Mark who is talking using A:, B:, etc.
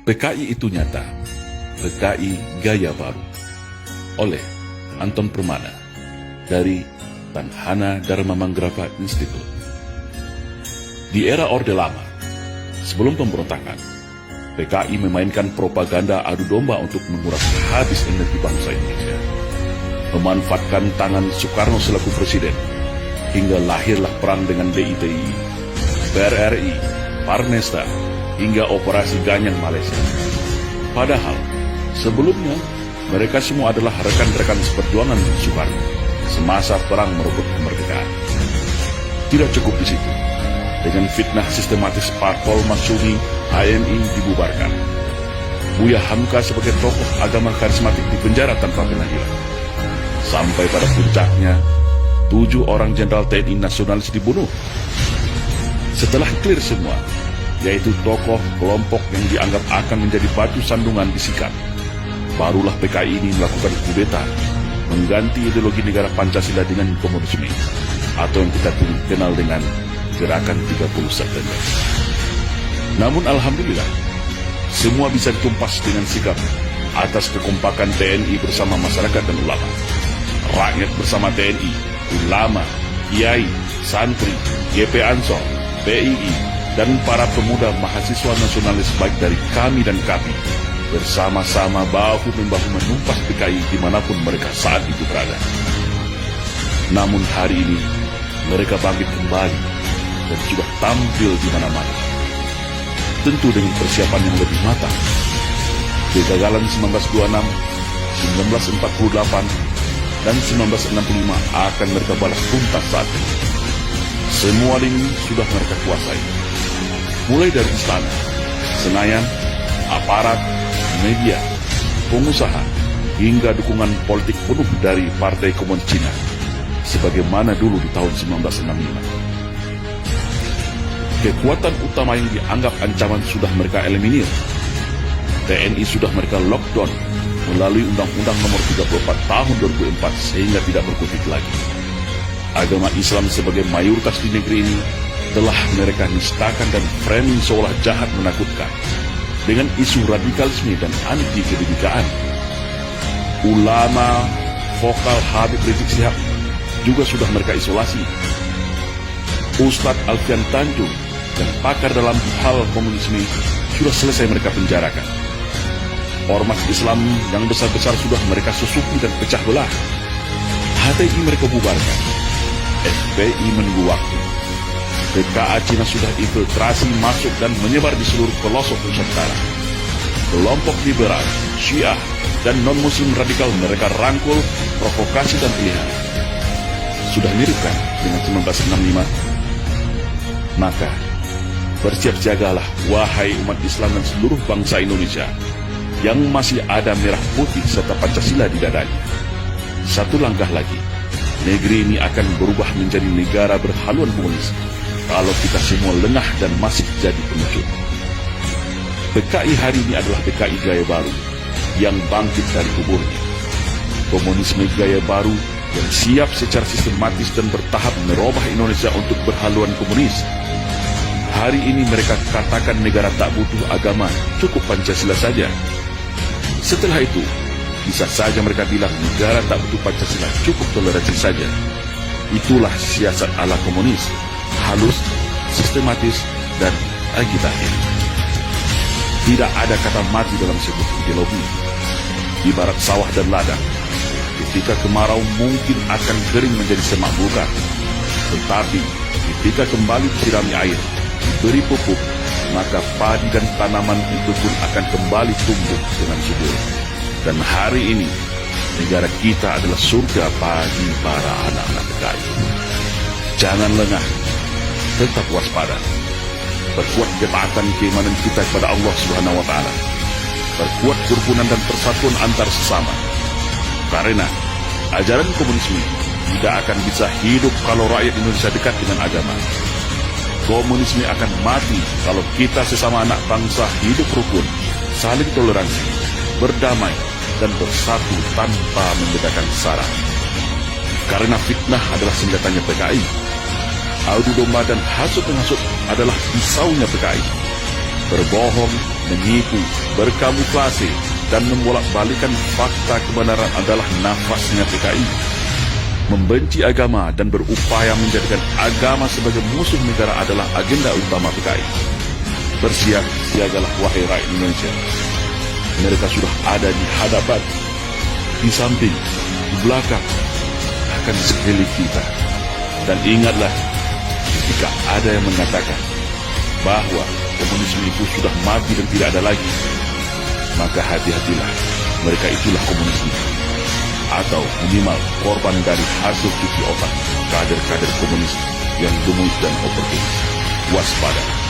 A: PKI itu nyata, PKI Gaya Baru, oleh Anton Permana dari Tanhana Dharma Manggrava Institute. Di era Orde Lama, sebelum pemberontakan, PKI memainkan propaganda adu domba untuk menguras habis energi bangsa Indonesia, memanfaatkan tangan Soekarno selaku presiden, hingga lahirlah perang dengan DITI, PRRI, Parnesta, hingga operasi Ganyang Malaysia. Padahal, sebelumnya, mereka semua adalah rekan-rekan seperjuangan Soekarno semasa perang merebut kemerdekaan. Tidak cukup di situ. Dengan fitnah sistematis Parpol Masyumi, HMI dibubarkan. Buya Hamka sebagai tokoh agama karismatik dipenjara tanpa pengadilan. Sampai pada puncaknya, 7 orang jenderal TNI nasionalis dibunuh. Setelah clear semua, yaitu tokoh kelompok yang dianggap akan menjadi batu sandungan disikat, barulah PKI ini melakukan kudeta, mengganti ideologi negara Pancasila dengan komunisme, atau yang kita kenal dengan Gerakan 30 September. Namun alhamdulillah, semua bisa ditumpas dengan sikap atas kekompakan TNI bersama masyarakat dan ulama. Rakyat bersama TNI, ulama, kiai, santri, GP Ansor, PII, dan para pemuda mahasiswa nasionalis baik dari kami dan kami bersama-sama bahu-membahu menumpas PKI dimanapun mereka saat itu berada. Namun hari ini mereka bangkit kembali dan sudah tampil di mana-mana, tentu dengan persiapan yang lebih matang. Kegagalan 1926, 1948, dan 1965 akan mereka balas tuntas saat ini. Semua ini sudah mereka kuasai, mulai dari istana, Senayan, aparat, media, pengusaha, hingga dukungan politik penuh dari Partai Komunis Cina, sebagaimana dulu di tahun 1965. Kekuatan utama yang dianggap ancaman sudah mereka eliminir. TNI sudah mereka lockdown melalui Undang-Undang Nomor 34 Tahun 2004 sehingga tidak berkutik lagi. Agama Islam sebagai mayoritas di negeri ini telah mereka nistakan dan framing seolah jahat menakutkan dengan isu radikalisme dan anti kebinekaan. Ulama vokal Habib Rizik Syihab juga sudah mereka isolasi. Ustadz Alfian Tanjung dan pakar dalam hal komunisme sudah selesai mereka penjarakan. Ormas Islam yang besar-besar sudah mereka susupi dan pecah belah. HTI mereka bubarkan. FPI menunggu waktu. PKA Cina sudah infiltrasi masuk dan menyebar di seluruh pelosok Nusantara. Kelompok liberal, Syiah, dan non-muslim radikal mereka rangkul, provokasi dan pilihan. Sudah mirip kan dengan 1965? Maka, bersiap-siagalah wahai umat Islam dan seluruh bangsa Indonesia yang masih ada merah putih serta Pancasila di dadanya. Satu langkah lagi, negeri ini akan berubah menjadi negara berhaluan komunis kalau kita semua lengah dan masih jadi pengecut. PKI hari ini adalah PKI Gaya Baru yang bangkit dari kuburnya. Komunisme Gaya Baru yang siap secara sistematis dan bertahap merubah Indonesia untuk berhaluan komunis. Hari ini mereka katakan negara tak butuh agama, cukup Pancasila saja. Setelah itu, bisa saja mereka bilang negara tak butuh Pancasila, cukup toleransi saja. Itulah siasat ala komunis, halus, sistematis, dan agitatif. Tidak ada kata mati dalam sebuah ideologi. Ibarat sawah dan ladang, ketika kemarau mungkin akan kering menjadi semak belukar. Tetapi ketika kembali disirami air, diberi pupuk, maka padi dan tanaman itu pun akan kembali tumbuh dengan subur. Dan hari ini, negara kita adalah surga bagi para anak-anak PKI. Jangan lengah, tetap waspada. Perkuat ketaatan keimanan kita kepada Allah Subhanahu wa Ta'ala. Perkuat kerukunan dan persatuan antar sesama. Karena ajaran komunisme tidak akan bisa hidup kalau rakyat Indonesia dekat dengan agama. Komunisme akan mati kalau kita sesama anak bangsa hidup rukun, saling toleransi, berdamai, dan bersatu tanpa membedakan sara. Karena fitnah adalah senjatanya PKI. Adu domba dan hasut-menghasut adalah pisaunya PKI. berbohong, menipu, berkamuflase, dan membolak-balikan fakta kebenaran adalah nafasnya PKI. Membenci agama dan berupaya menjadikan agama sebagai musuh negara adalah agenda utama PKI. Bersiap siagalah wahai rakyat Indonesia. Mereka sudah ada di hadapan, di samping, di belakang, bahkan di sekeliling kita. Dan ingatlah, jika ada yang mengatakan bahwa komunisme itu sudah mati dan tidak ada lagi, maka hati-hatilah, mereka itulah komunisme, atau minimal korban dari hasil cuci otak kader-kader komunis yang gemus dan oportunis. Waspada.